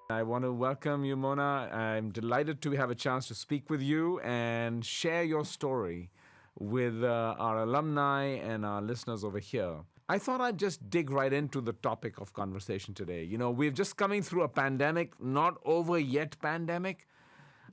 I want to welcome you, Mona. I'm delighted to have a chance to speak with you and share your story with our alumni and our listeners over here. I thought I'd just dig right into the topic of conversation today. You know, we're just coming through a pandemic, not over yet pandemic.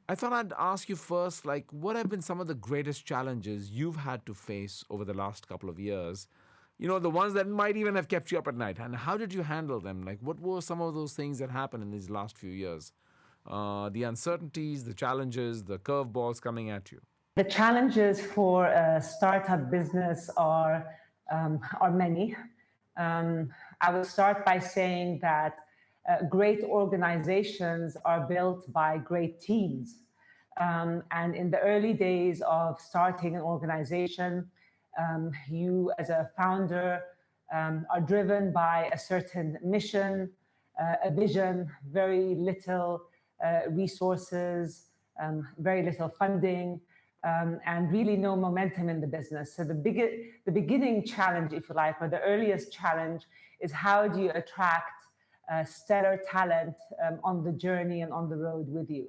I thought I'd ask you first, like, what have been some of the greatest challenges you've had to face over the last couple of years? You know, the ones that might even have kept you up at night. And how did you handle them? Like, what were some of those things that happened in these last few years? The uncertainties, the challenges, the curveballs coming at you. The challenges for a startup business are many. I will start by saying that great organizations are built by great teams. And in the early days of starting an organization, you as a founder are driven by a certain mission, a vision, very little resources, very little funding, and really no momentum in the business. So the beginning challenge, if you like, or the earliest challenge is how do you attract stellar talent on the journey and on the road with you?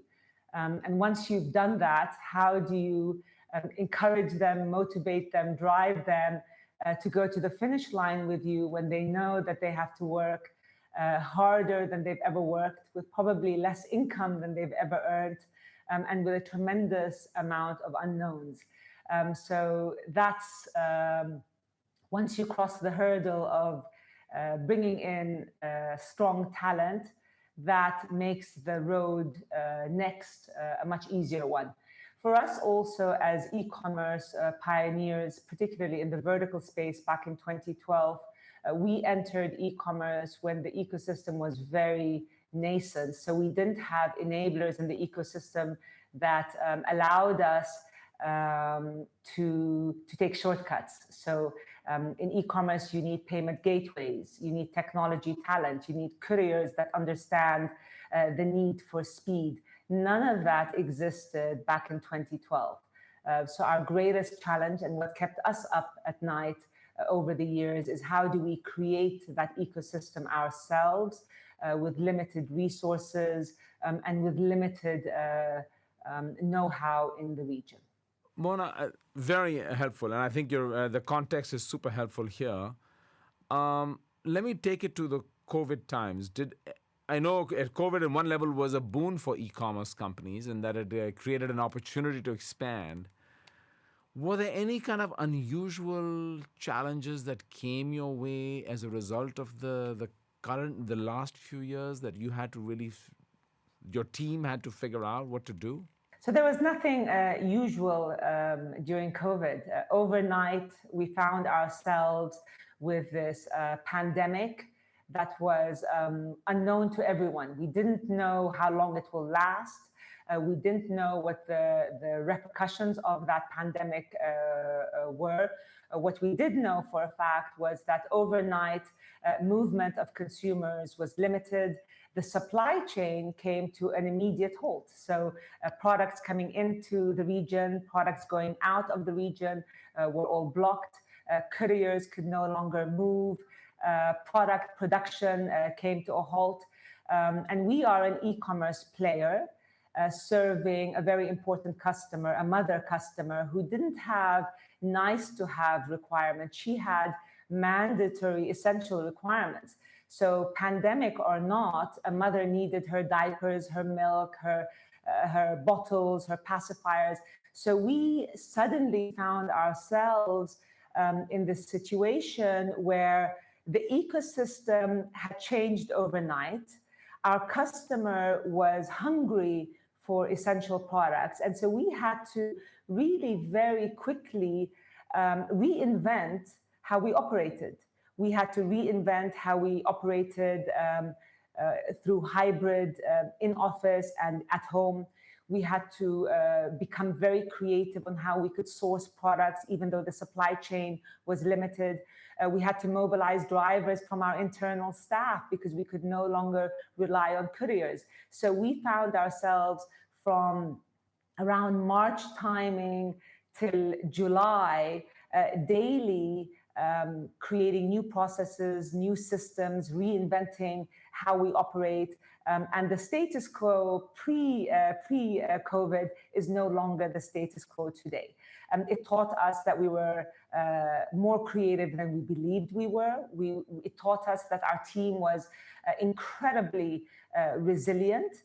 And once you've done that, how do you encourage them, motivate them, drive them to go to the finish line with you when they know that they have to work harder than they've ever worked, with probably less income than they've ever earned, and with a tremendous amount of unknowns. So that's once you cross the hurdle of bringing in strong talent, that makes the road next a much easier one. For us also as e-commerce pioneers, particularly in the vertical space back in 2012, we entered e-commerce when the ecosystem was very nascent. So we didn't have enablers in the ecosystem that allowed us to take shortcuts. So in e-commerce, you need payment gateways, you need technology talent, you need couriers that understand the need for speed. None of that existed back in 2012. So our greatest challenge and what kept us up at night over the years is how do we create that ecosystem ourselves with limited resources and with limited know-how in the region. Mona, very helpful. And I think the context is super helpful here. Let me take it to the COVID times. I know COVID at one level was a boon for e-commerce companies and that it created an opportunity to expand. Were there any kind of unusual challenges that came your way as a result of the last few years that you had to really, your team had to figure out what to do? So there was nothing usual during COVID. Overnight, we found ourselves with this pandemic that was unknown to everyone. We didn't know how long it will last. We didn't know what the repercussions of that pandemic were. What we did know for a fact was that overnight movement of consumers was limited. The supply chain came to an immediate halt. So products coming into the region, products going out of the region were all blocked. Couriers could no longer move. Product production came to a halt. And we are an e-commerce player serving a very important customer, a mother customer who didn't have nice to have requirements. She had mandatory essential requirements. So pandemic or not, a mother needed her diapers, her milk, her bottles, her pacifiers. So we suddenly found ourselves in this situation where the ecosystem had changed overnight. Our customer was hungry for essential products. And so we had to really very quickly reinvent how we operated. We had to reinvent how we operated through hybrid in office and at home. We had to become very creative on how we could source products, even though the supply chain was limited. We had to mobilize drivers from our internal staff because we could no longer rely on couriers. So we found ourselves from around March timing till July daily creating new processes, new systems, reinventing how we operate. And the status quo pre COVID is no longer the status quo today. It taught us that we were more creative than we believed we were. It taught us that our team was incredibly resilient.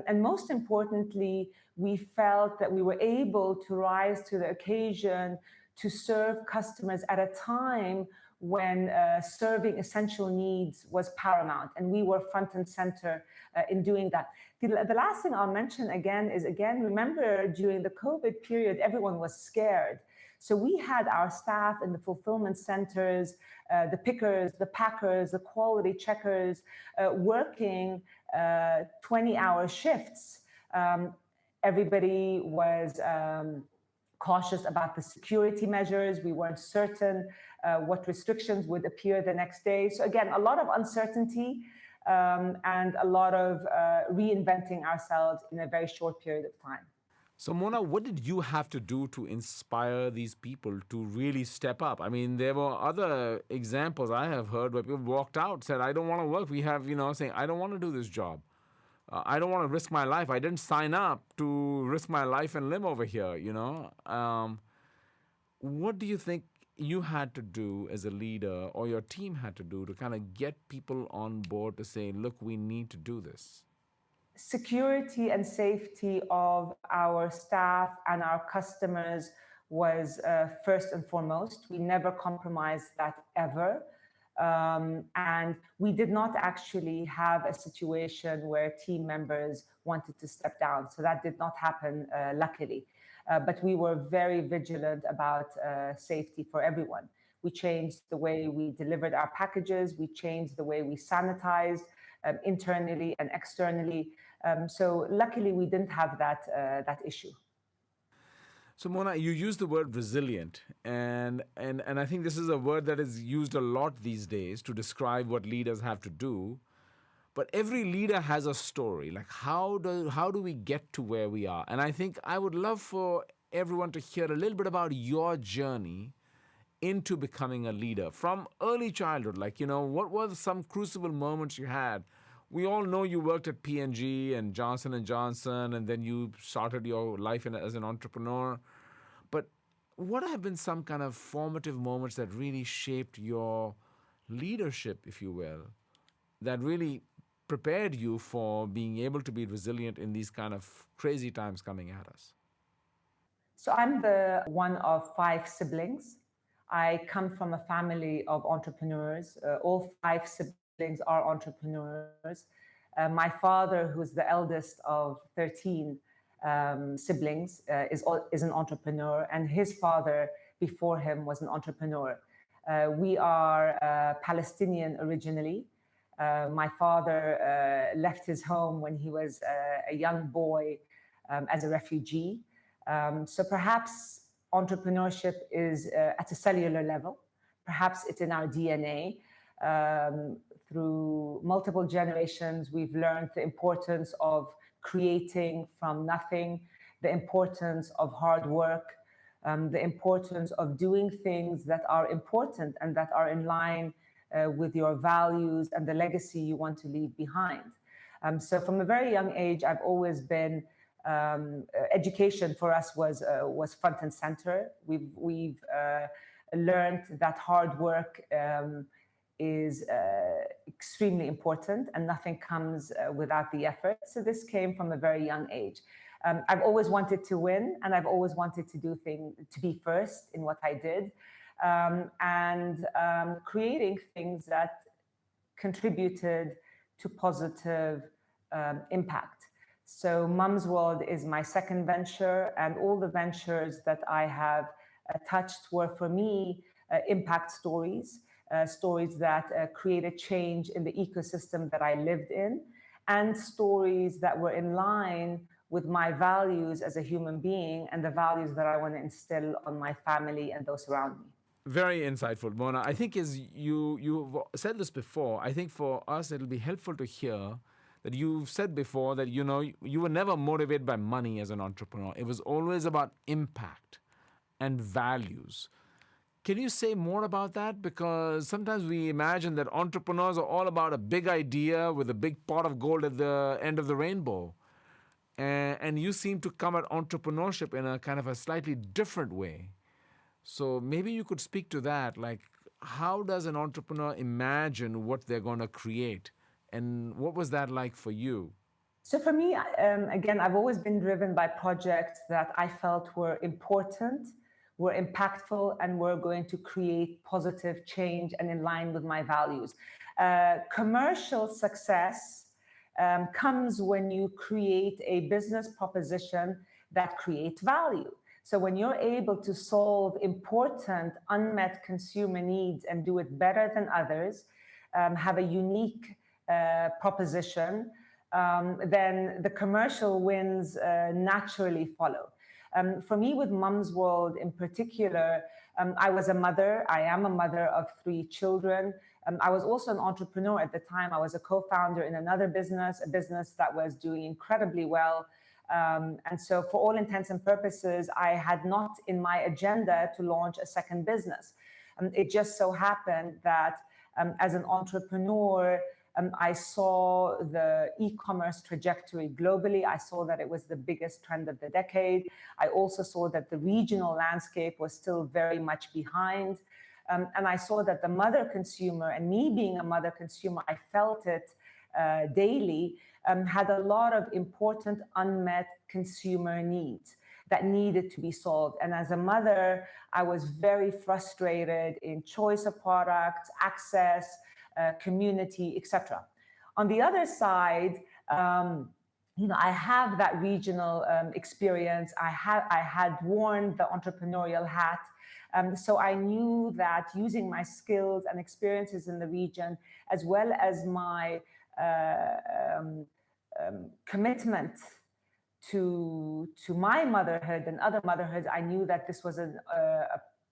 And most importantly, we felt that we were able to rise to the occasion to serve customers at a time when serving essential needs was paramount. And we were front and center in doing that. The last thing I'll mention again is, remember during the COVID period, everyone was scared. So we had our staff in the fulfillment centers, the pickers, the packers, the quality checkers, working 20-hour shifts. Everybody was cautious about the security measures. We weren't certain what restrictions would appear the next day. So again, a lot of uncertainty and a lot of reinventing ourselves in a very short period of time. So, Mona, what did you have to do to inspire these people to really step up? I mean, there were other examples I have heard where people walked out, said, I don't want to work. We have, saying, I don't want to do this job. I don't want to risk my life. I didn't sign up to risk my life and live over here, What do you think you had to do as a leader or your team had to do to kind of get people on board to say, look, we need to do this? Security and safety of our staff and our customers was first and foremost. We never compromised that ever. And we did not actually have a situation where team members wanted to step down. So that did not happen, luckily. But we were very vigilant about safety for everyone. We changed the way we delivered our packages. We changed the way we sanitized internally and externally. So luckily, we didn't have that issue. So, Mona, you use the word resilient, and I think this is a word that is used a lot these days to describe what leaders have to do. But every leader has a story. Like, how do we get to where we are? And I think I would love for everyone to hear a little bit about your journey into becoming a leader from early childhood. Like, what were some crucible moments you had? We all know you worked at P&G and Johnson & Johnson, and then you started your life as an entrepreneur. But what have been some kind of formative moments that really shaped your leadership, if you will, that really prepared you for being able to be resilient in these kind of crazy times coming at us? So I'm the one of 5 siblings. I come from a family of entrepreneurs. All 5 siblings are entrepreneurs. My father, who's the eldest of 13 siblings, is an entrepreneur, and his father before him was an entrepreneur. We are Palestinian originally. My father left his home when he was a young boy as a refugee. So perhaps entrepreneurship is at a cellular level. Perhaps it's in our DNA. Through multiple generations, we've learned the importance of creating from nothing, the importance of hard work, the importance of doing things that are important and that are in line with your values and the legacy you want to leave behind. So from a very young age, I've always been education for us was front and center. We've learned that hard work is extremely important, and nothing comes without the effort. So this came from a very young age. I've always wanted to win, and I've always wanted to be first in what I did, and creating things that contributed to positive impact. So Mumzworld is my second venture, and all the ventures that I have touched were, for me, impact stories, stories that created change in the ecosystem that I lived in, and stories that were in line with my values as a human being and the values that I want to instill on my family and those around me. Very insightful, Mona. I think as you've said this before, I think for us it'll be helpful to hear that you've said before that, you were never motivated by money as an entrepreneur. It was always about impact and values. Can you say more about that? Because sometimes we imagine that entrepreneurs are all about a big idea with a big pot of gold at the end of the rainbow. And you seem to come at entrepreneurship in a kind of a slightly different way. So maybe you could speak to that. Like, how does an entrepreneur imagine what they're going to create? And what was that like for you? So for me, again, I've always been driven by projects that I felt were important, were impactful, and were going to create positive change and in line with my values. Commercial success comes when you create a business proposition that creates value. So when you're able to solve important unmet consumer needs and do it better than others, have a unique proposition, then the commercial wins naturally follow. For me, with Mumzworld in particular, I was a mother. I am a mother of 3 children. I was also an entrepreneur at the time. I was a co-founder in another business, a business that was doing incredibly well. And so for all intents and purposes, I had not in my agenda to launch a second business. It just so happened that as an entrepreneur, I saw the e-commerce trajectory globally. I saw that it was the biggest trend of the decade. I also saw that the regional landscape was still very much behind. And I saw that the mother consumer, and me being a mother consumer, I felt it daily, had a lot of important unmet consumer needs that needed to be solved. And as a mother, I was very frustrated in choice of products, access, community, etc. On the other side, I have that regional experience. I had worn the entrepreneurial hat. So I knew that using my skills and experiences in the region, as well as my commitment to my motherhood and other motherhoods, I knew that this was a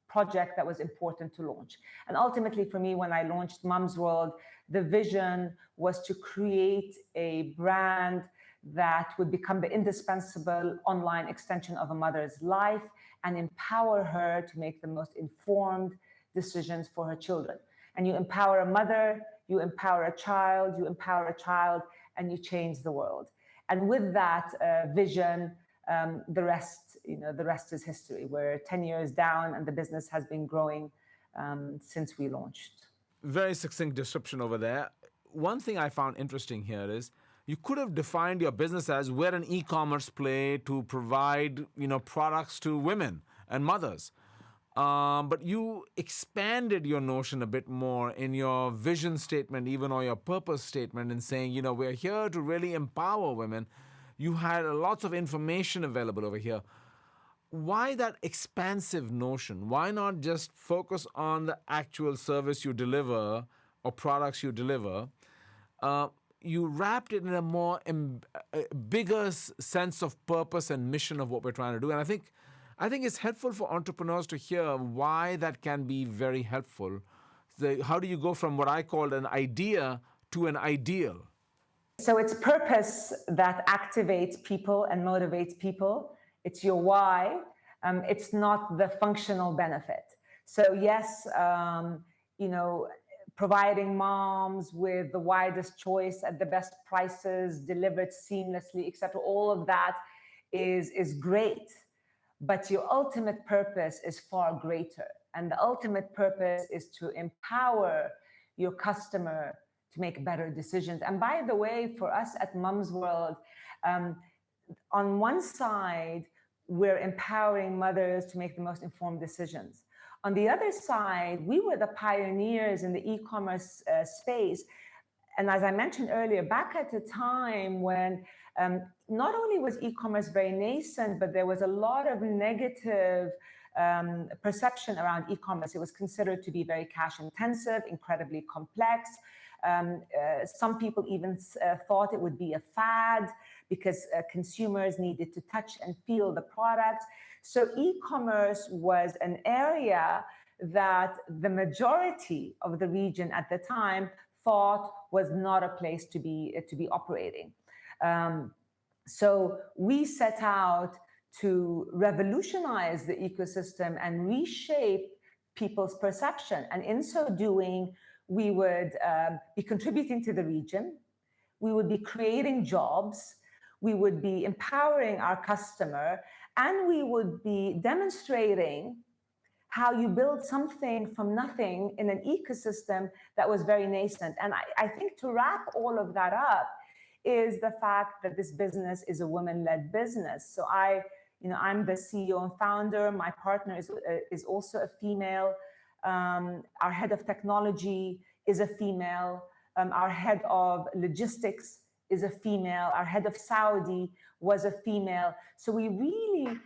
project that was important to launch. And ultimately for me, when I launched Mumzworld, the vision was to create a brand that would become the indispensable online extension of a mother's life and empower her to make the most informed decisions for her children. And you empower a mother, you empower a child, and you change the world. And with that vision, the rest is history. We're 10 years down, and the business has been growing since we launched. Very succinct description over there. One thing I found interesting here is you could have defined your business as we're an e-commerce play to provide, products to women and mothers. But you expanded your notion a bit more in your vision statement, even, or your purpose statement, in saying, we're here to really empower women. You had lots of information available over here. Why that expansive notion? Why not just focus on the actual service you deliver or products you deliver? You wrapped it in a more bigger sense of purpose and mission of what we're trying to do. And I think it's helpful for entrepreneurs to hear why that can be very helpful. How do you go from what I called an idea to an ideal? So it's purpose that activates people and motivates people. It's your why. It's not the functional benefit. So yes, providing moms with the widest choice at the best prices, delivered seamlessly, etc. All of that is great. But your ultimate purpose is far greater. And the ultimate purpose is to empower your customer to make better decisions. And by the way, for us at Mumzworld, on one side, we're empowering mothers to make the most informed decisions. On the other side, we were the pioneers in the e-commerce space. And as I mentioned earlier, back at a time when not only was e-commerce very nascent, but there was a lot of negative perception around e-commerce. It was considered to be very cash intensive, incredibly complex. Some people even thought it would be a fad because consumers needed to touch and feel the product. So e-commerce was an area that the majority of the region at the time thought was not a place to be operating. So we set out to revolutionize the ecosystem and reshape people's perception. And in so doing, we would be contributing to the region, we would be creating jobs, we would be empowering our customer, and we would be demonstrating how you build something from nothing in an ecosystem that was very nascent. And I think to wrap all of that up is the fact that this business is a women-led business. So I'm the CEO and founder. My partner is also a female. Our head of technology is a female. Our head of logistics is a female. Our head of Saudi was a female. So we really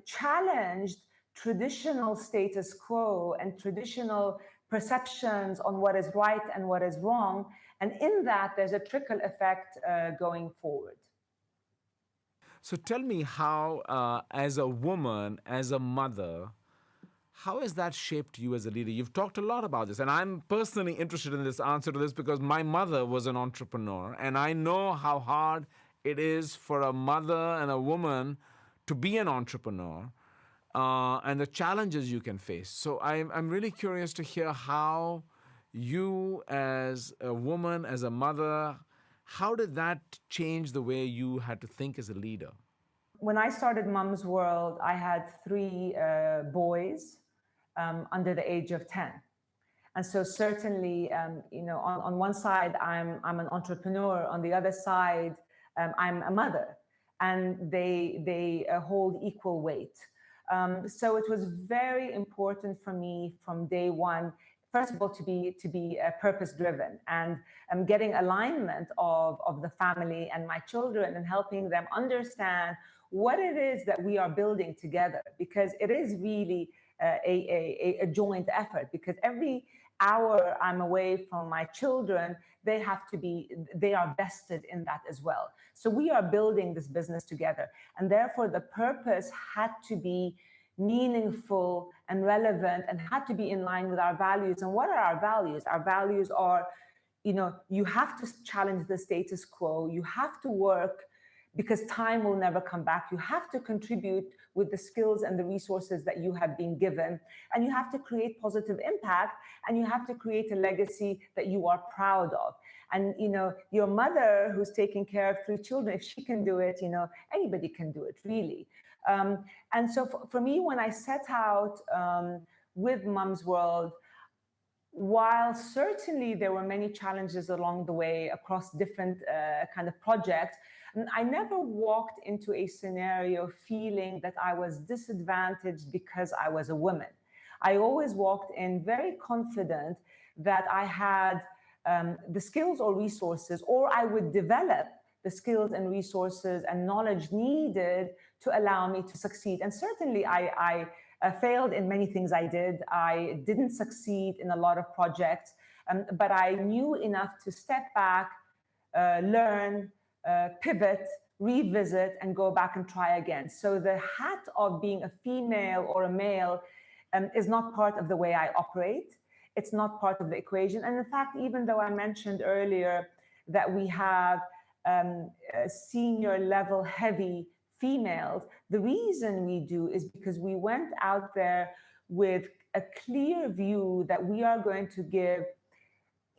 challenged traditional status quo and traditional perceptions on what is right and what is wrong. And in that, there's a trickle effect going forward. So tell me how, as a woman, as a mother, how has that shaped you as a leader? You've talked a lot about this, and I'm personally interested in this answer to this because my mother was an entrepreneur, and I know how hard it is for a mother and a woman to be an entrepreneur. And the challenges you can face. So I'm really curious to hear how you, as a woman, as a mother, how did that change the way you had to think as a leader? When I started Mumzworld, I had 3 boys under the age of 10. And so certainly, on one side, I'm an entrepreneur. On the other side, I'm a mother. And they hold equal weight. So it was very important for me from day one, first of all, to be purpose-driven and getting alignment of the family and my children and helping them understand what it is that we are building together, because it is really a joint effort, because every hour I'm away from my children, they are vested in that as well. So we are building this business together. And therefore the purpose had to be meaningful and relevant and had to be in line with our values. And what are our values? Our values are, you have to challenge the status quo. You have to work because time will never come back. You have to contribute with the skills and the resources that you have been given. And you have to create positive impact, and you have to create a legacy that you are proud of. And, your mother who's taking care of 3 children, if she can do it, anybody can do it, really. And so for me, when I set out with Mumzworld, while certainly there were many challenges along the way across different kind of projects, I never walked into a scenario feeling that I was disadvantaged because I was a woman. I always walked in very confident that I had the skills or resources, or I would develop the skills and resources and knowledge needed to allow me to succeed. And certainly I failed in many things I did. I didn't succeed in a lot of projects, but I knew enough to step back, learn, pivot, revisit, and go back and try again. So the hat of being a female or a male is not part of the way I operate. It's not part of the equation. And in fact, even though I mentioned earlier that we have senior level heavy females, the reason we do is because we went out there with a clear view that we are going to give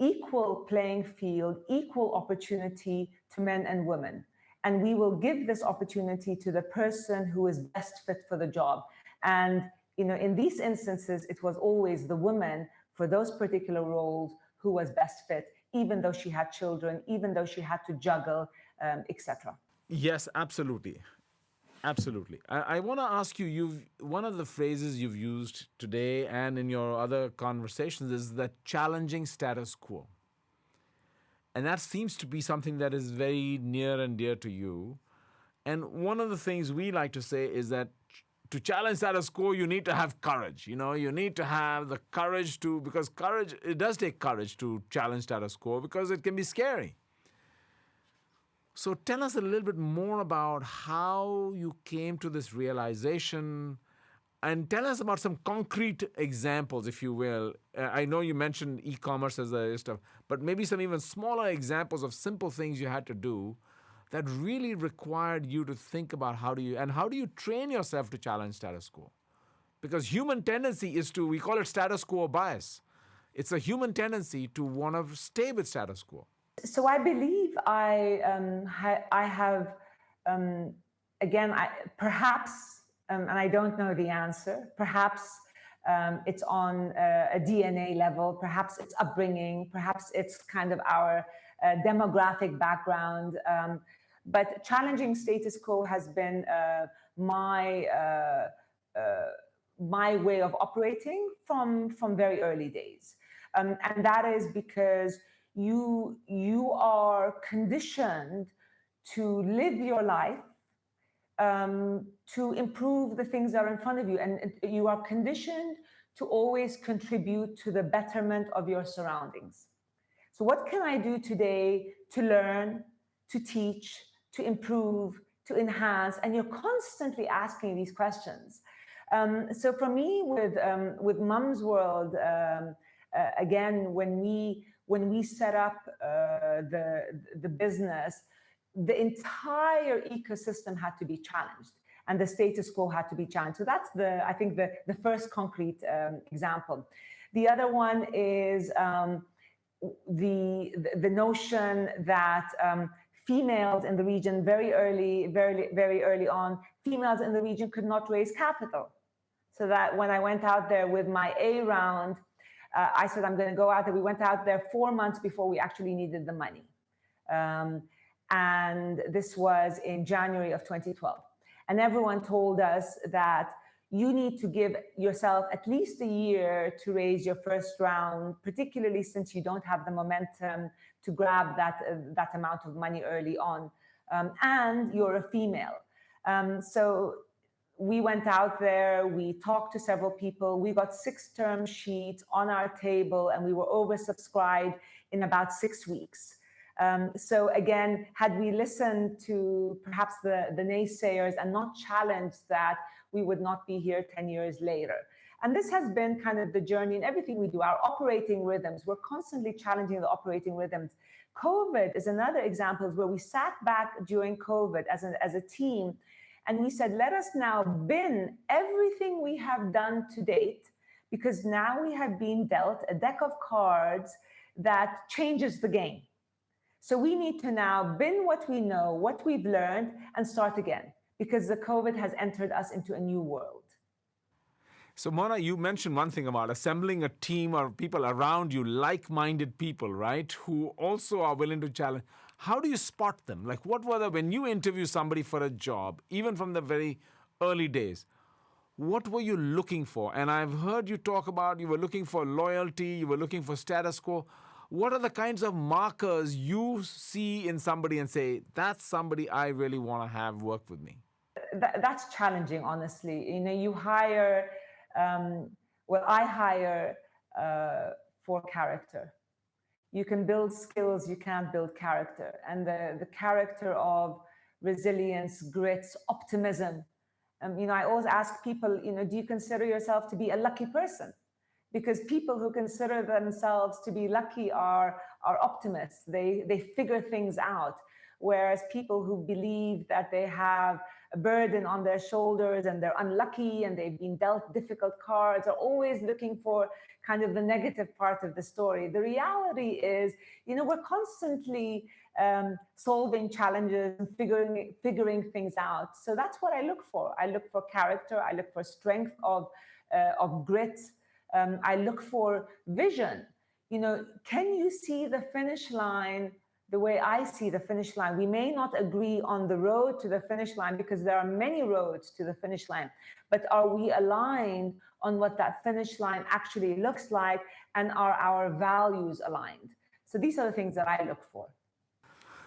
equal playing field, equal opportunity to men and women. And we will give this opportunity to the person who is best fit for the job. And in these instances, it was always the woman for those particular roles who was best fit, even though she had children, even though she had to juggle, etc. Yes, absolutely. Absolutely. I want to ask you, one of the phrases you've used today and in your other conversations is the challenging status quo. And that seems to be something that is very near and dear to you. And one of the things we like to say is that to challenge status quo, you need to have courage. You need to have the courage because it does take courage to challenge status quo because it can be scary. So tell us a little bit more about how you came to this realization, and tell us about some concrete examples, if you will. I know you mentioned e-commerce as a stuff, but maybe some even smaller examples of simple things you had to do that really required you to think about how do you train yourself to challenge status quo? Because human tendency is to, we call it status quo bias. It's a human tendency to want to stay with status quo. So I believe I have, again, perhaps, and I don't know the answer, perhaps it's on a DNA level, perhaps it's upbringing, perhaps it's kind of our demographic background. But challenging status quo has been my way of operating from very early days. And that is because you are conditioned to live your life, to improve the things that are in front of you, and you are conditioned to always contribute to the betterment of your surroundings. So what can I do today to learn, to teach, to improve, to enhance? And you're constantly asking these questions. So for me, with Mumzworld, again, when we set up the business, the entire ecosystem had to be challenged, and the status quo had to be challenged. So that's I think the first concrete example. The other one is the notion that females in the region very early on, females in the region could not raise capital. So that when I went out there with my A round, I said, I'm going to go out there. We went out there 4 months before we actually needed the money. And this was in January of 2012. And everyone told us that you need to give yourself at least a year to raise your first round, particularly since you don't have the momentum to grab that amount of money early on. And you're a female. So we went out there, we talked to several people, we got 6 term sheets on our table, and we were oversubscribed in about 6 weeks. So again, had we listened to perhaps the naysayers and not challenged that, we would not be here 10 years later. And this has been kind of the journey in everything we do, our operating rhythms. We're constantly challenging the operating rhythms. COVID is another example where we sat back during COVID as a team, and we said, let us now bin everything we have done to date, because now we have been dealt a deck of cards that changes the game. So we need to now bin what we know, what we've learned, and start again, because the COVID has entered us into a new world. So Mona, you mentioned one thing about assembling a team of people around you, like-minded people, right, who also are willing to challenge. How do you spot them? Like, what were the, when you interview somebody for a job, even from the very early days, what were you looking for? And I've heard you talk about you were looking for loyalty, you were looking for status quo. What are the kinds of markers you see in somebody and say, that's somebody I really want to have work with me? That's challenging, honestly. You know, you hire, I hire for character. You can build skills, you can't build character. And the character of resilience, grit, optimism. I always ask people, do you consider yourself to be a lucky person? Because people who consider themselves to be lucky are optimists. They figure things out. Whereas people who believe that they have a burden on their shoulders and they're unlucky and they've been dealt difficult cards are always looking for kind of the negative part of the story. The reality is, we're constantly solving challenges and figuring things out. So that's what I look for. I look for character. I look for strength of grit. I look for vision. Can you see the finish line the way I see the finish line? We may not agree on the road to the finish line because there are many roads to the finish line, but are we aligned on what that finish line actually looks like, and are our values aligned? So these are the things that I look for.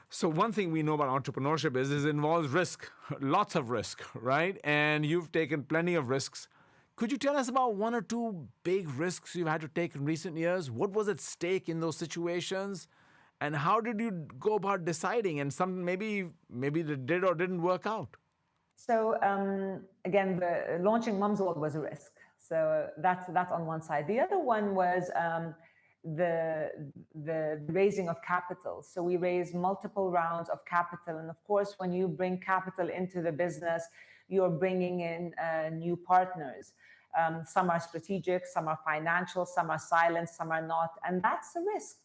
So one thing we know about entrepreneurship is it involves risk, lots of risk, right? And you've taken plenty of risks. Could you tell us about 1 or 2 big risks you've had to take in recent years? What was at stake in those situations? And how did you go about deciding? And some maybe that did or didn't work out. So again, the launching Mumzworld was a risk. So that's on one side. The other one was the raising of capital. So we raised multiple rounds of capital, and of course, when you bring capital into the business, you're bringing in new partners. Some are strategic, some are financial, some are silent, some are not. And that's a risk,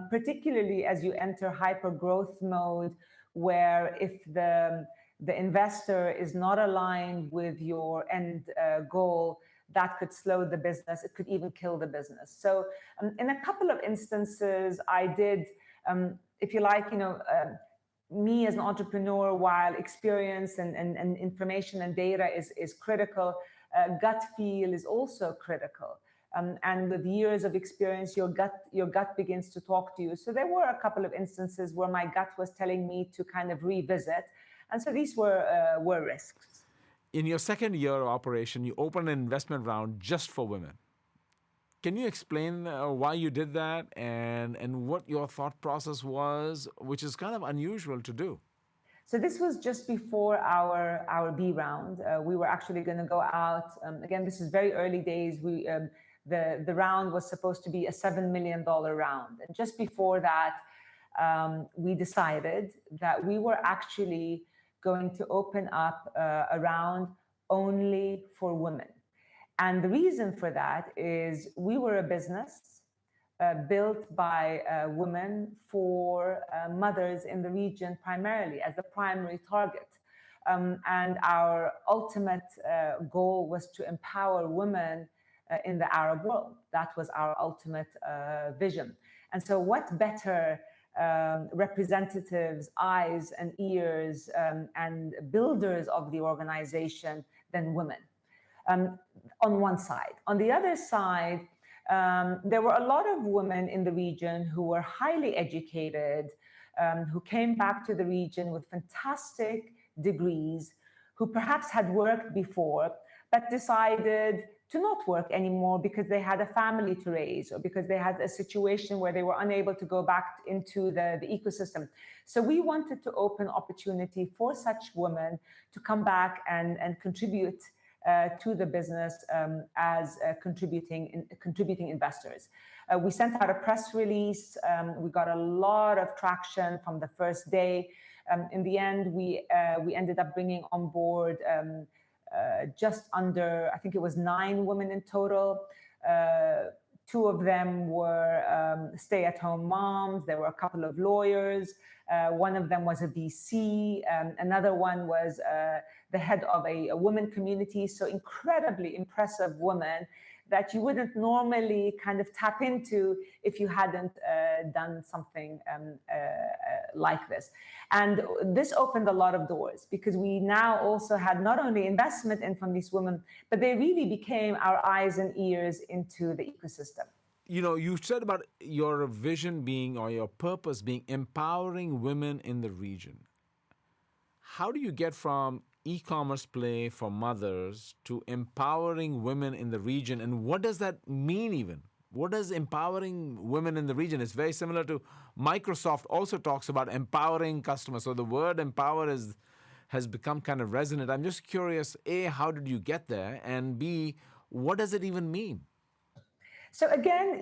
particularly as you enter hyper growth mode, where if the investor is not aligned with your end goal, that could slow the business. It could even kill the business. So in a couple of instances, I did, if you like, me as an entrepreneur, while experience and information and data is critical, gut feel is also critical. And with years of experience, your gut begins to talk to you. So there were a couple of instances where my gut was telling me to kind of revisit. And so these were risks. In your second year of operation, you opened an investment round just for women. Can you explain why you did that and what your thought process was, which is kind of unusual to do? So this was just before our B round. We were actually going to go out. Again, this is very early days. The round was supposed to be a $7 million round. And just before that, we decided that we were actually going to open up a round only for women. And the reason for that is we were a business built by women for mothers in the region primarily as the primary target. And our ultimate goal was to empower women in the Arab world. That was our ultimate vision. And so what better representatives, eyes and ears, and builders of the organization than women, on one side. On the other side, there were a lot of women in the region who were highly educated, who came back to the region with fantastic degrees, who perhaps had worked before, but decided to not work anymore because they had a family to raise or because they had a situation where they were unable to go back into the ecosystem. So we wanted to open opportunity for such women to come back and contribute to the business as contributing investors. We sent out a press release. We got a lot of traction from the first day. In the end, we ended up bringing on board just under, I think it was 9 women in total. 2 of them were stay-at-home moms. There were a couple of lawyers. One of them was a VC. Another one was the head of a women community. So incredibly impressive women that you wouldn't normally kind of tap into if you hadn't done something like this. And this opened a lot of doors because we now also had not only investment in from these women, but they really became our eyes and ears into the ecosystem. You know, you said about your vision being, or your purpose being, empowering women in the region. How do you get from e-commerce play for mothers to empowering women in the region? And what does that mean even? What does empowering women in the region? It's very similar to Microsoft also talks about empowering customers. So the word empower has become kind of resonant. I'm just curious, A, how did you get there? And B, what does it even mean? So again,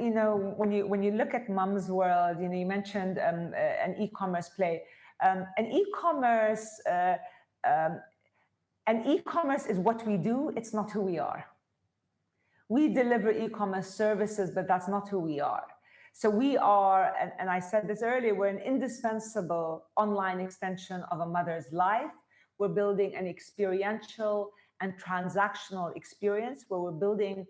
when you look at Mumzworld, you mentioned an e-commerce play. An e-commerce is what we do. It's not who we are. We deliver e-commerce services, but that's not who we are. So we are, and I said this earlier, we're an indispensable online extension of a mother's life. We're building an experiential and transactional experience where we're building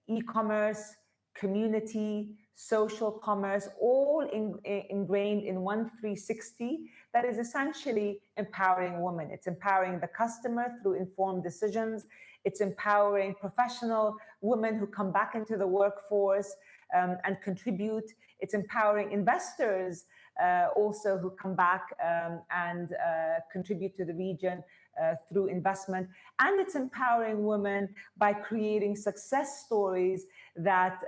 e-commerce, community, social commerce, all ingrained in one 360 that is essentially empowering women. It's empowering the customer through informed decisions. It's empowering professional women who come back into the workforce and contribute. It's empowering investors also who come back and contribute to the region through investment. And it's empowering women by creating success stories that,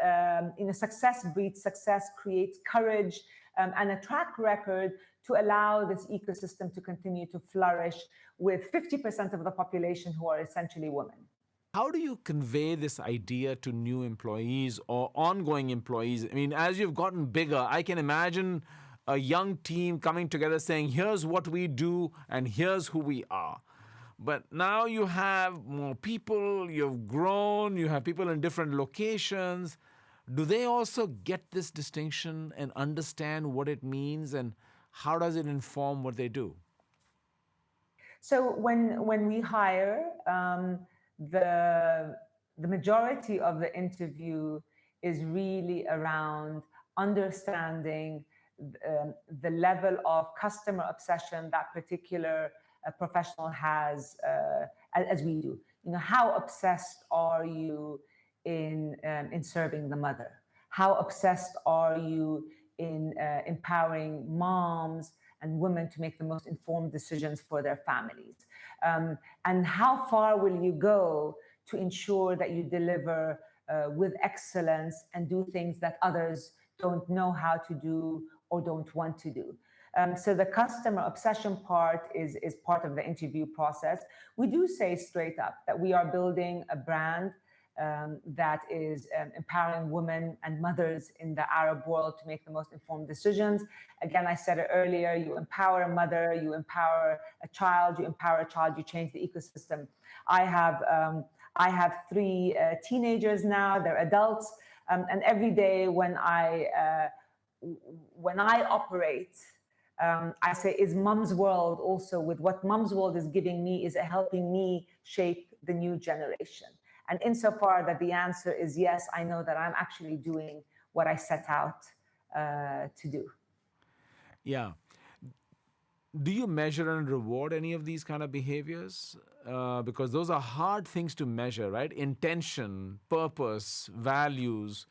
success breeds success, creates courage and a track record to allow this ecosystem to continue to flourish with 50% of the population who are essentially women. How do you convey this idea to new employees or ongoing employees? I mean, as you've gotten bigger, I can imagine a young team coming together saying, here's what we do and here's who we are. But now you have more people, you've grown, you have people in different locations. Do they also get this distinction and understand what it means, and how does it inform what they do? So when we hire, the the majority of the interview is really around understanding the level of customer obsession that particular professional has, as we do. You know, how obsessed are you in serving the mother? How obsessed are you in empowering moms and women to make the most informed decisions for their families? And how far will you go to ensure that you deliver with excellence and do things that others don't know how to do or don't want to do? So the customer obsession part is part of the interview process. We do say straight up that we are building a brand that is empowering women and mothers in the Arab world to make the most informed decisions. Again, I said it earlier, you empower a mother, you empower a child, you change the ecosystem. I have three teenagers now, they're adults, and every day when I operate, I say, is Mumzworld also, with what Mumzworld is giving me, is it helping me shape the new generation? And insofar that the answer is yes, I know that I'm actually doing what I set out to do. Yeah. Do you measure and reward any of these kind of behaviors? Because those are hard things to measure, right? Intention, purpose, values,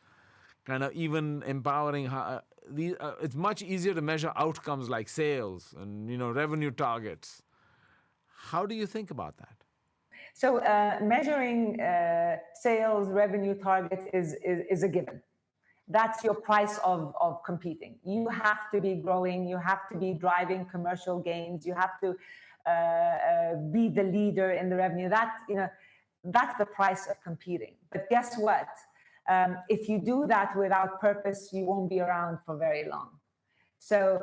kind of even empowering. It's much easier to measure outcomes like sales and revenue targets. How do you think about that? So measuring sales revenue targets is a given. That's your price of competing. You have to be growing, you have to be driving commercial gains, you have to be the leader in the revenue. That's the price of competing. But guess what? If you do that without purpose, you won't be around for very long. So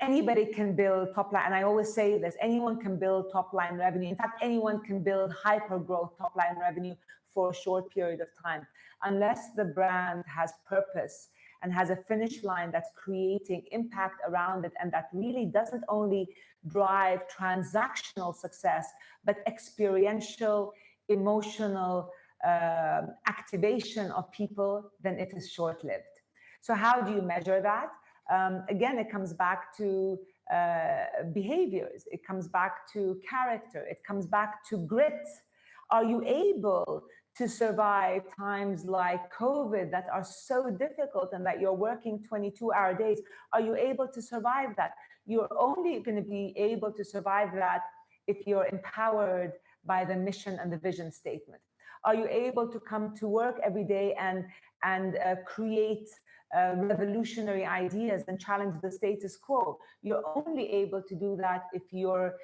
anybody can build top line, and I always say this, anyone can build top line revenue. In fact, anyone can build hyper growth top line revenue for a short period of time, unless the brand has purpose and has a finish line that's creating impact around it, and that really doesn't only drive transactional success, but experiential, emotional activation of people, then it is short-lived. So how do you measure that? Again, it comes back to behaviors. It comes back to character. It comes back to grit. Are you able to survive times like COVID that are so difficult and that you're working 22-hour days? Are you able to survive that? You're only going to be able to survive that if you're empowered by the mission and the vision statement. Are you able to come to work every day and create revolutionary ideas and challenge the status quo? You're only able to do that if you're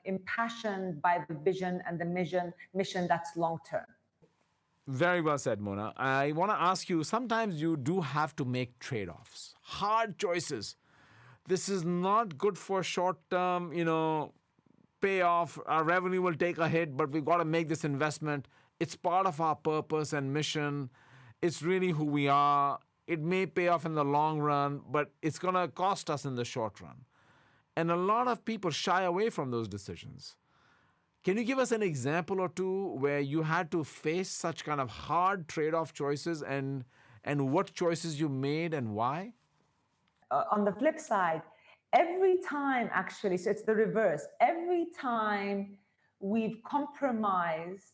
impassioned by the vision and the mission that's long-term. Very well said, Mona. I want to ask you, sometimes you do have to make trade-offs, hard choices. This is not good for short-term, payoff. Our revenue will take a hit, but we've got to make this investment. It's part of our purpose and mission. It's really who we are. It may pay off in the long run, but it's going to cost us in the short run. And a lot of people shy away from those decisions. Can you give us an example or two where you had to face such kind of hard trade-off choices, and what choices you made and why? On the flip side, every time actually, so it's the reverse, every time we've compromised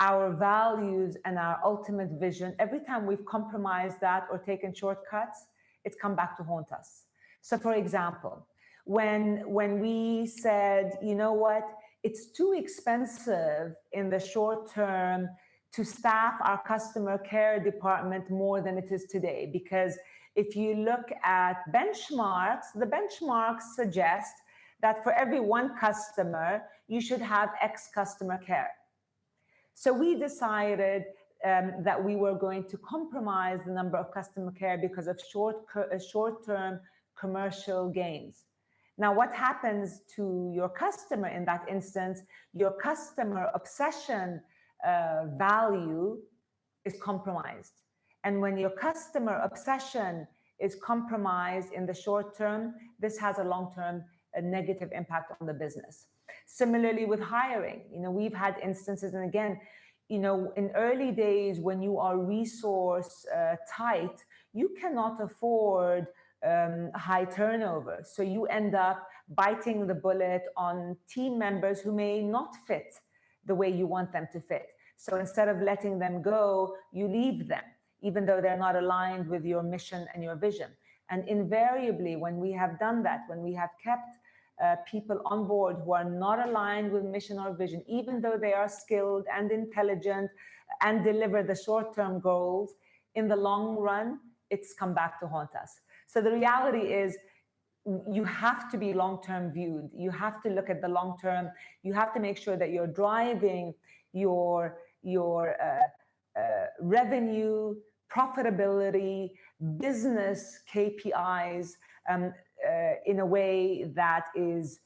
our values and our ultimate vision, every time we've compromised that or taken shortcuts, it's come back to haunt us. So for example, when we said, you know what, it's too expensive in the short term to staff our customer care department more than it is today, because if you look at benchmarks, the benchmarks suggest that for every one customer, you should have X customer care. So we decided that we were going to compromise the number of customer care because of short-term commercial gains. Now, what happens to your customer in that instance? Your customer obsession value is compromised. And when your customer obsession is compromised in the short term, this has a long-term negative impact on the business. Similarly with hiring, we've had instances, and again, in early days when you are resource tight, you cannot afford high turnover. So you end up biting the bullet on team members who may not fit the way you want them to fit. So instead of letting them go, you leave them, even though they're not aligned with your mission and your vision. And invariably, when we have done that, when we have kept people on board who are not aligned with mission or vision, even though they are skilled and intelligent and deliver the short-term goals, in the long run, it's come back to haunt us. So the reality is, you have to be long-term viewed. You have to look at the long term. You have to make sure that you're driving your revenue, profitability, business KPIs in a way that is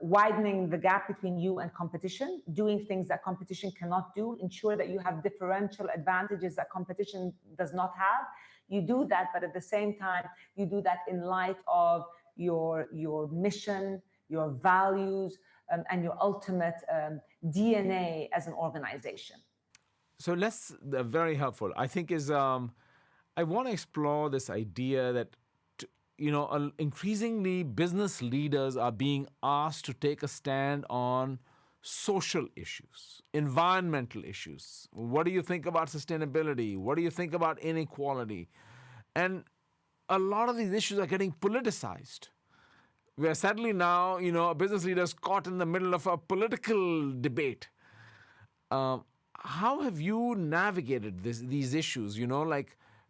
widening the gap between you and competition, doing things that competition cannot do, ensure that you have differential advantages that competition does not have. You do that, but at the same time, you do that in light of your mission, your values, and your ultimate DNA as an organization. So let's, very helpful. I think I want to explore this idea that, increasingly business leaders are being asked to take a stand on social issues, environmental issues. What do you think about sustainability? What do you think about inequality? And a lot of these issues are getting politicized. We are suddenly now, business leaders caught in the middle of a political debate. How have you navigated these issues?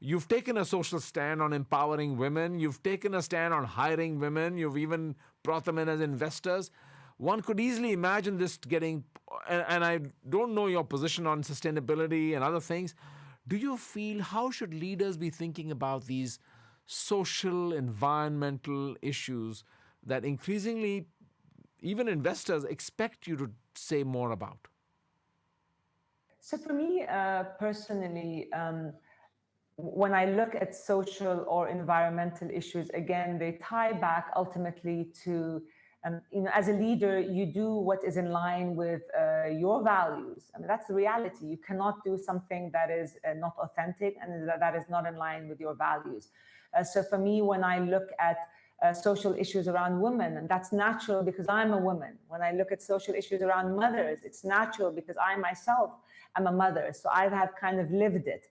You've taken a social stand on empowering women. You've taken a stand on hiring women. You've even brought them in as investors. One could easily imagine this getting, and I don't know your position on sustainability and other things. Do you feel, how should leaders be thinking about these social, environmental issues that increasingly even investors expect you to say more about? So for me, personally, when I look at social or environmental issues, again, they tie back ultimately to, as a leader, you do what is in line with your values. I mean, that's the reality. You cannot do something that is not authentic and that is not in line with your values. So for me, when I look at social issues around women, and that's natural because I'm a woman. When I look at social issues around mothers, it's natural because I myself am a mother. So I have kind of lived it.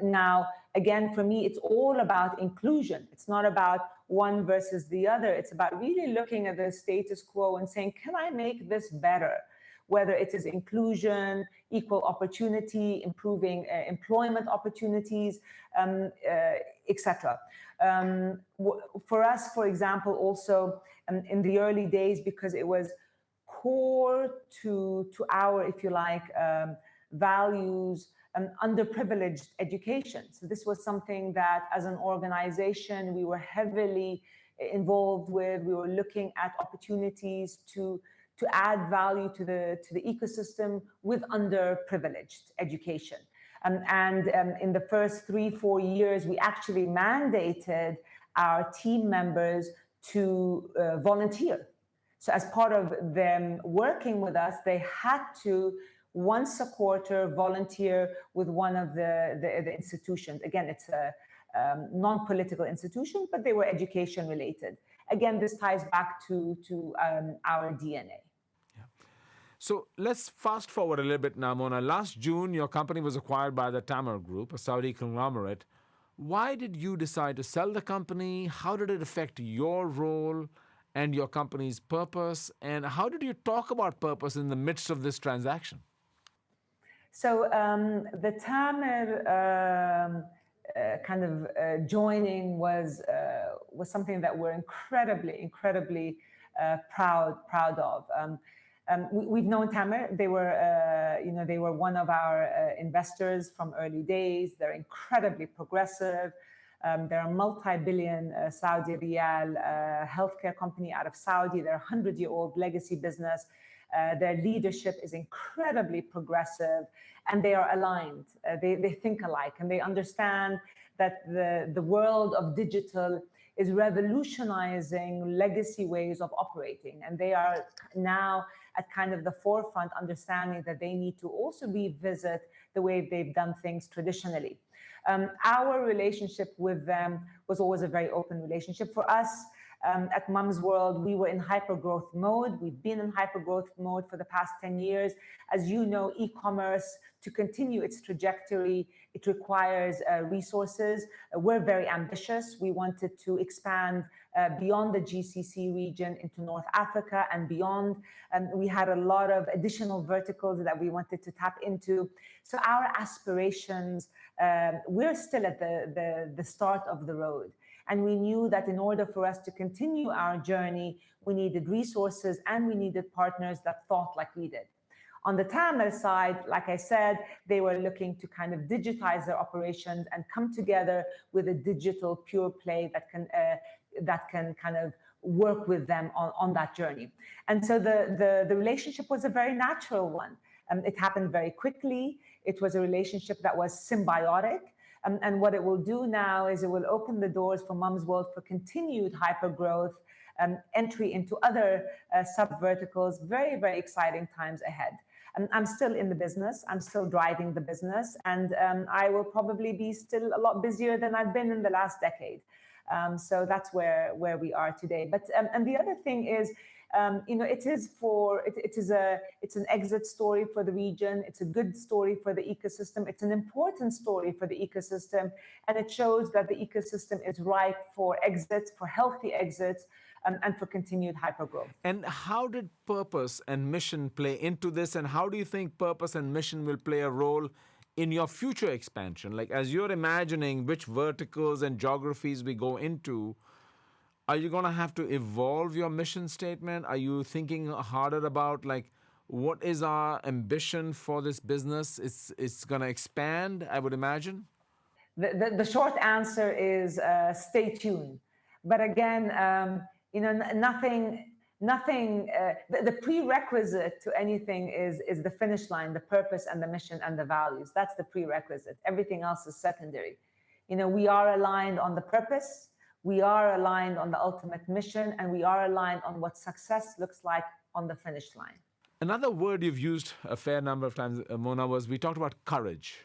Now, again, for me, it's all about inclusion. It's not about one versus the other. It's about really looking at the status quo and saying, can I make this better? Whether it is inclusion, equal opportunity, improving employment opportunities, etc. For us, for example, also in the early days, because it was core to our, if you like, values, underprivileged education. So this was something that as an organization, we were heavily involved with. We were looking at opportunities to add value to the ecosystem with underprivileged education. In the first 3-4 years, we actually mandated our team members to volunteer. So as part of them working with us, they had to once a quarter volunteer with one of the institutions. Again, it's a non-political institution, but they were education related. Again, this ties back to our DNA. Yeah. So let's fast forward a little bit now, Mona. Last June, your company was acquired by the Tamar Group, a Saudi conglomerate. Why did you decide to sell the company? How did it affect your role and your company's purpose? And how did you talk about purpose in the midst of this transaction? So the Tamar joining was something that we're incredibly proud of. We've known Tamar. They were one of our investors from early days. They're incredibly progressive. They're a multi-billion Saudi riyal healthcare company out of Saudi. They're a 100-year-old legacy business. Their leadership is incredibly progressive, and they are aligned. They think alike, and they understand that the world of digital is revolutionizing legacy ways of operating. And they are now at kind of the forefront, understanding that they need to also revisit the way they've done things traditionally. Our relationship with them was always a very open relationship. For us, at Mumzworld, we were in hyper-growth mode. We've been in hyper-growth mode for the past 10 years. As you know, e-commerce, to continue its trajectory, it requires resources. We're very ambitious. We wanted to expand beyond the GCC region into North Africa and beyond. We had a lot of additional verticals that we wanted to tap into. So our aspirations, we're still at the start of the road. And we knew that in order for us to continue our journey, we needed resources and we needed partners that thought like we did. On the Tamil side, like I said, they were looking to kind of digitize their operations and come together with a digital pure play that can kind of work with them on that journey. And so the relationship was a very natural one. It happened very quickly. It was a relationship that was symbiotic. And what it will do now is it will open the doors for Mumzworld for continued hyper-growth, entry into other sub-verticals, very, very exciting times ahead. I'm still in the business. I'm still driving the business. And I will probably be still a lot busier than I've been in the last decade. So that's where we are today. But and the other thing is, it's an exit story for the region. It's a good story for the ecosystem. It's an important story for the ecosystem, and it shows that the ecosystem is ripe for exits, for healthy exits, and for continued hypergrowth. And how did purpose and mission play into this? And how do you think purpose and mission will play a role in your future expansion? Like, as you're imagining which verticals and geographies we go into, are you going to have to evolve your mission statement? Are you thinking harder about, like, what is our ambition for this business? It's going to expand, I would imagine. The short answer is stay tuned. But again, nothing. The prerequisite to anything is the finish line, the purpose and the mission and the values. That's the prerequisite. Everything else is secondary. We are aligned on the purpose. We are aligned on the ultimate mission, and we are aligned on what success looks like on the finish line. Another word you've used a fair number of times, Mona, was we talked about courage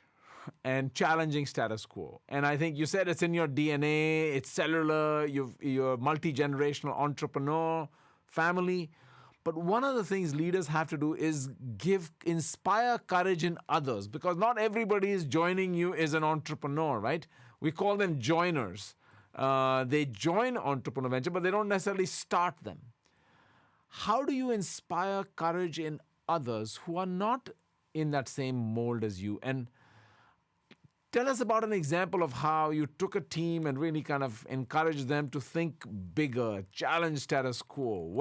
and challenging status quo. And I think you said it's in your DNA, it's cellular, you're a multi-generational entrepreneur family. But one of the things leaders have to do is inspire courage in others, because not everybody is joining you as an entrepreneur, right? We call them joiners. They join entrepreneur venture, but they don't necessarily start them. How do you inspire courage in others who are not in that same mold as you? And tell us about an example of how you took a team and really kind of encouraged them to think bigger, challenge status quo.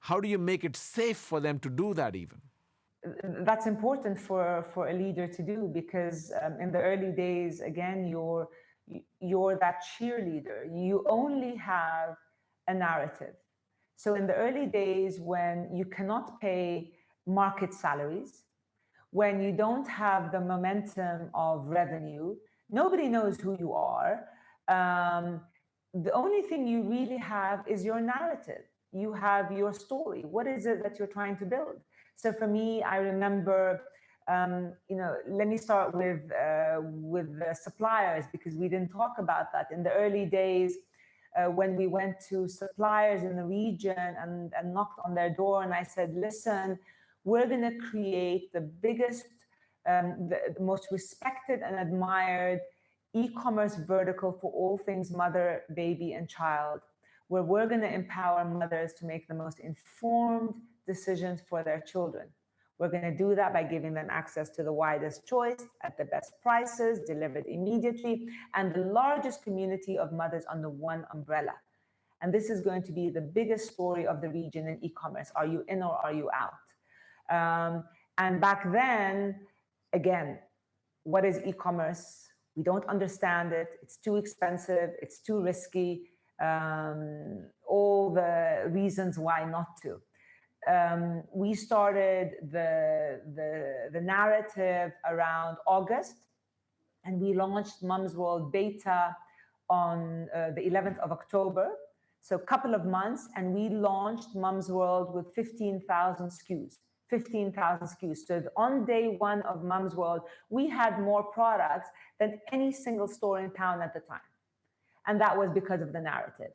How do you make it safe for them to do that even? That's important for a leader to do, because in the early days, again, you're that cheerleader. You only have a narrative. So in the early days, when you cannot pay market salaries, when you don't have the momentum of revenue, nobody knows who you are. The only thing you really have is your narrative. You have your story. What is it that you're trying to build? So for me, I remember, let me start with the suppliers, because we didn't talk about that. In the early days, when we went to suppliers in the region and knocked on their door, and I said, listen, we're going to create the biggest, the most respected and admired e-commerce vertical for all things mother, baby, and child, where we're going to empower mothers to make the most informed decisions for their children. We're going to do that by giving them access to the widest choice at the best prices, delivered immediately, and the largest community of mothers under one umbrella. And this is going to be the biggest story of the region in e-commerce. Are you in or are you out? And back then, again, what is e-commerce? We don't understand it. It's too expensive. It's too risky. All the reasons why not to. We started the narrative around August, and we launched Mumzworld beta on the 11th of October. So a couple of months, and we launched Mumzworld with 15,000 SKUs. 15,000 SKUs. So on day one of Mumzworld, we had more products than any single store in town at the time. And that was because of the narrative.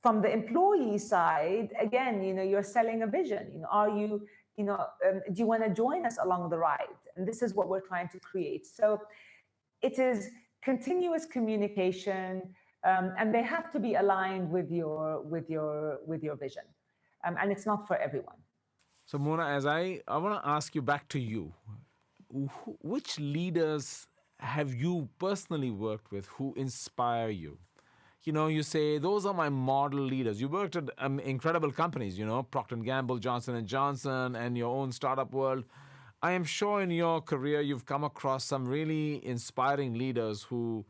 From the employee side, again, you're selling a vision. Are you, do you want to join us along the ride? And this is what we're trying to create. So it is continuous communication, and they have to be aligned with your vision, and it's not for everyone. So, Mona, as I want to ask you back to you, which leaders have you personally worked with who inspire you? You say, those are my model leaders. You worked at incredible companies, Procter & Gamble, Johnson & Johnson, and your own startup world. I am sure in your career you've come across some really inspiring leaders who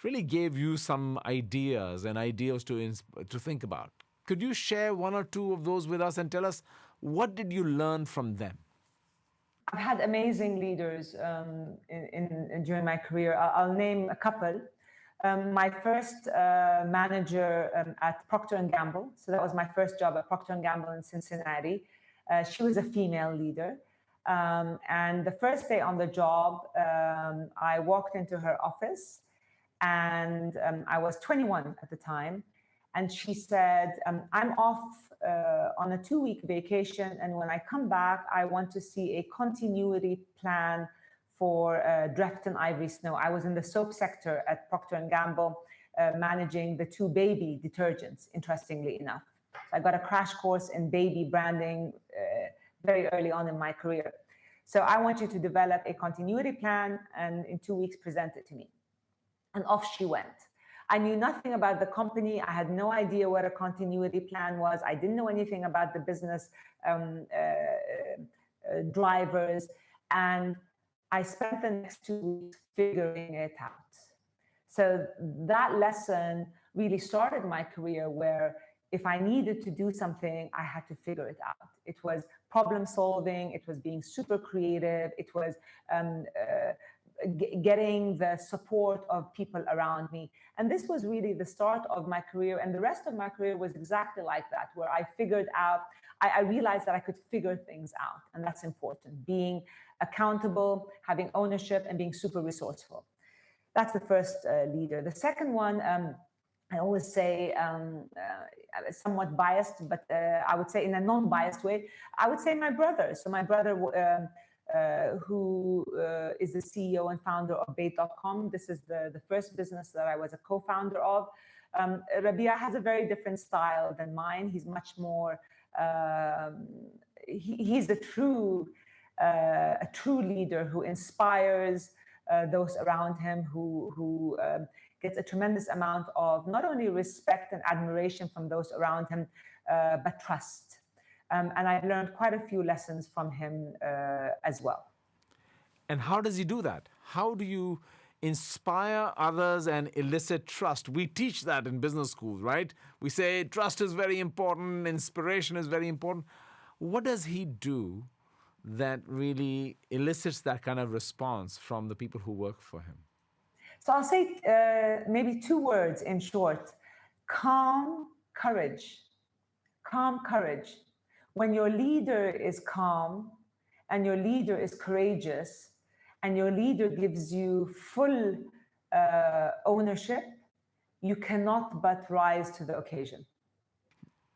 really gave you some ideas and ideals to think about. Could you share one or two of those with us and tell us, what did you learn from them? I've had amazing leaders during my career. I'll name a couple. My first manager at Procter & Gamble, so that was my first job at Procter & Gamble in Cincinnati. She was a female leader. And the first day on the job, I walked into her office, and I was 21 at the time. And she said, I'm off on a 2-week vacation, and when I come back, I want to see a continuity plan for Dreft and Ivory Snow. I was in the soap sector at Procter & Gamble, managing the 2 baby detergents, interestingly enough. So I got a crash course in baby branding very early on in my career. So I want you to develop a continuity plan and in 2 weeks present it to me. And off she went. I knew nothing about the company. I had no idea what a continuity plan was. I didn't know anything about the business drivers. And I spent the next 2 weeks figuring it out. So that lesson really started my career, where if I needed to do something, I had to figure it out. It was problem solving. It was being super creative. It was getting the support of people around me. And this was really the start of my career. And the rest of my career was exactly like that, where I figured out, I realized that I could figure things out. And that's important. Being accountable, having ownership, and being super resourceful. That's the first leader. The second one, I always say, somewhat biased, but I would say in a non-biased way, I would say my brother. So my brother, who is the CEO and founder of Bait.com. This is the first business that I was a co-founder of. Rabia has a very different style than mine. He's much more, he's a true leader who inspires those around him, who gets a tremendous amount of not only respect and admiration from those around him, but trust. And I've learned quite a few lessons from him as well. And how does he do that? How do you inspire others and elicit trust? We teach that in business schools, right? We say trust is very important, inspiration is very important. What does he do that really elicits that kind of response from the people who work for him? So I'll say maybe 2 words in short. Calm courage. Calm courage. When your leader is calm and your leader is courageous and your leader gives you full ownership, you cannot but rise to the occasion.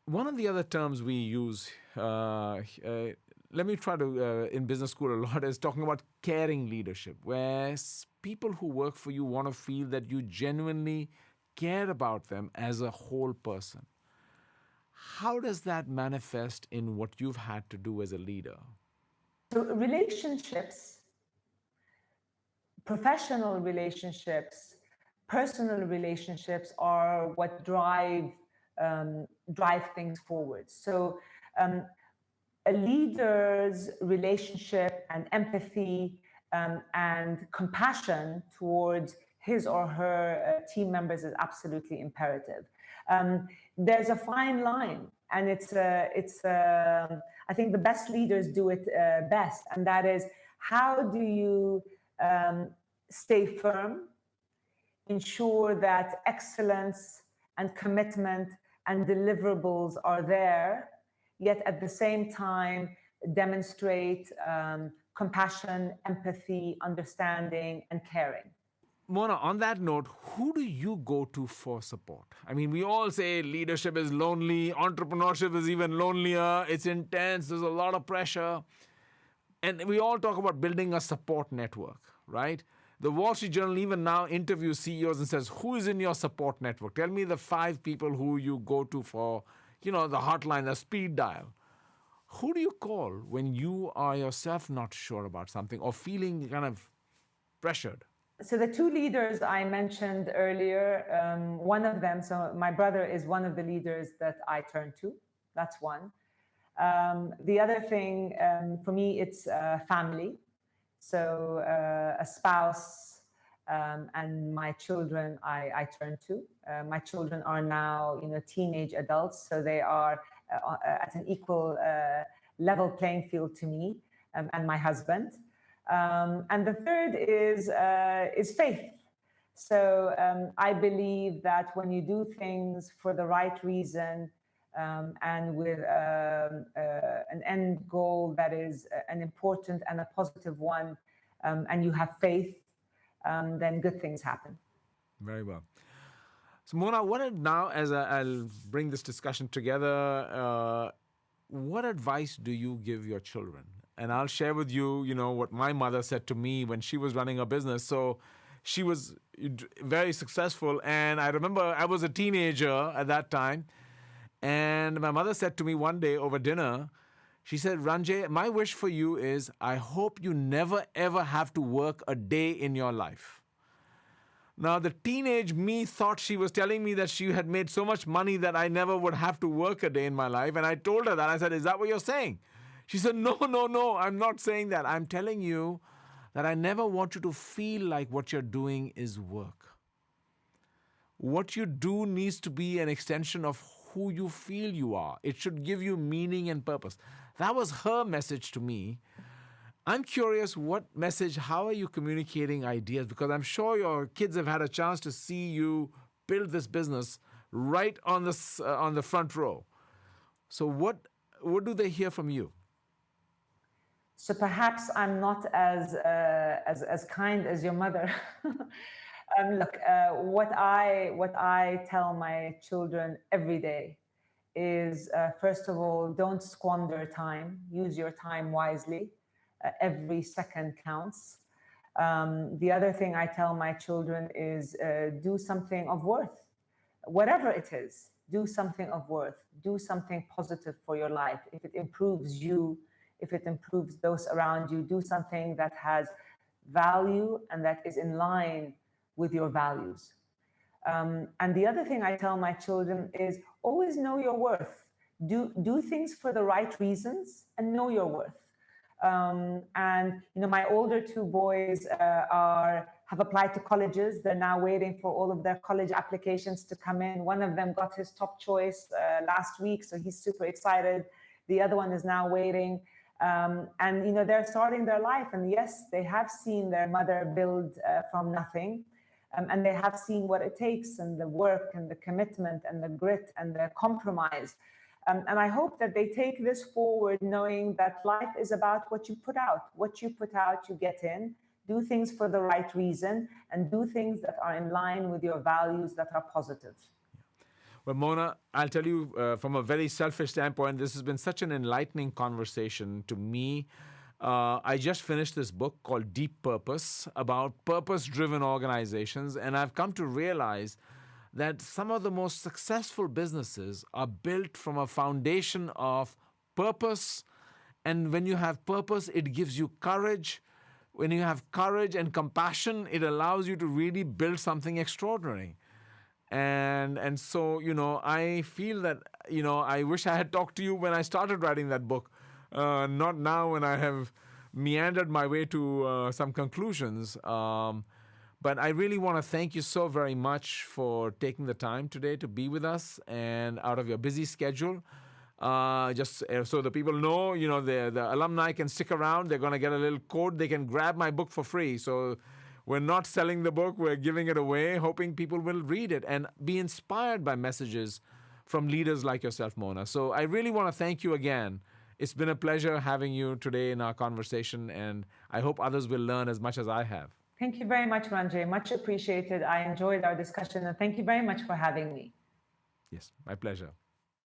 One of the other terms we use, let me try to, in business school a lot, is talking about caring leadership, where people who work for you want to feel that you genuinely care about them as a whole person. How does that manifest in what you've had to do as a leader? So relationships, professional relationships, personal relationships are what drive things forward. So a leader's relationship and empathy and compassion towards his or her team members is absolutely imperative. There's a fine line, and I think the best leaders do it best, and that is, how do you stay firm, ensure that excellence and commitment and deliverables are there, yet at the same time demonstrate compassion, empathy, understanding, and caring. Mona, on that note, who do you go to for support? I mean, we all say leadership is lonely, entrepreneurship is even lonelier, it's intense, there's a lot of pressure. And we all talk about building a support network, right? The Wall Street Journal even now interviews CEOs and says, who is in your support network? Tell me the 5 people who you go to for, the hotline, the speed dial. Who do you call when you are yourself not sure about something or feeling kind of pressured? So the 2 leaders I mentioned earlier, one of them, so my brother is one of the leaders that I turn to. That's one. The other thing, for me, it's family. So a spouse and my children I turn to. My children are now, teenage adults, so they are at an equal level playing field to me and my husband. And the third is faith. So I believe that when you do things for the right reason and with an end goal that is an important and a positive one, and you have faith, then good things happen. Very well. So Mona, I'll bring this discussion together, what advice do you give your children? And I'll share with you, what my mother said to me when she was running a business. So she was very successful. And I remember I was a teenager at that time. And my mother said to me one day over dinner, she said, Ranjay, my wish for you is I hope you never, ever have to work a day in your life. Now, the teenage me thought she was telling me that she had made so much money that I never would have to work a day in my life. And I told her that. I said, is that what you're saying? She said, no, I'm not saying that. I'm telling you that I never want you to feel like what you're doing is work. What you do needs to be an extension of who you feel you are. It should give you meaning and purpose. That was her message to me. I'm curious, how are you communicating ideas? Because I'm sure your kids have had a chance to see you build this business right on the front row. So what do they hear from you? So perhaps I'm not as kind as your mother. Look, what I tell my children every day is, first of all, don't squander time. Use your time wisely. Every second counts. The other thing I tell my children is do something of worth. Whatever it is, do something of worth. Do something positive for your life. If it improves you, if it improves those around you, do something that has value and that is in line with your values. And the other thing I tell my children is always know your worth. Do things for the right reasons and know your worth. And my older 2 boys have applied to colleges. They're now waiting for all of their college applications to come in. One of them got his top choice last week, so he's super excited. The other one is now waiting. And they're starting their life, and yes, they have seen their mother build from nothing, and they have seen what it takes, and the work and the commitment and the grit and the compromise. And I hope that they take this forward, knowing that life is about what you put out. What you put out, you get in. Do things for the right reason, and do things that are in line with your values that are positive. Well, Mona, I'll tell you from a very selfish standpoint, this has been such an enlightening conversation to me. I just finished this book called Deep Purpose about purpose-driven organizations, and I've come to realize that some of the most successful businesses are built from a foundation of purpose. And when you have purpose, it gives you courage. When you have courage and compassion, it allows you to really build something extraordinary. And so, I feel that, I wish I had talked to you when I started writing that book, not now when I have meandered my way to some conclusions. But I really want to thank you so very much for taking the time today to be with us and out of your busy schedule. Just so the people know, the alumni can stick around. They're going to get a little code. They can grab my book for free. So we're not selling the book. We're giving it away, hoping people will read it and be inspired by messages from leaders like yourself, Mona. So I really want to thank you again. It's been a pleasure having you today in our conversation, and I hope others will learn as much as I have. Thank you very much, Ranjay. Much appreciated. I enjoyed our discussion, and thank you very much for having me. Yes, my pleasure.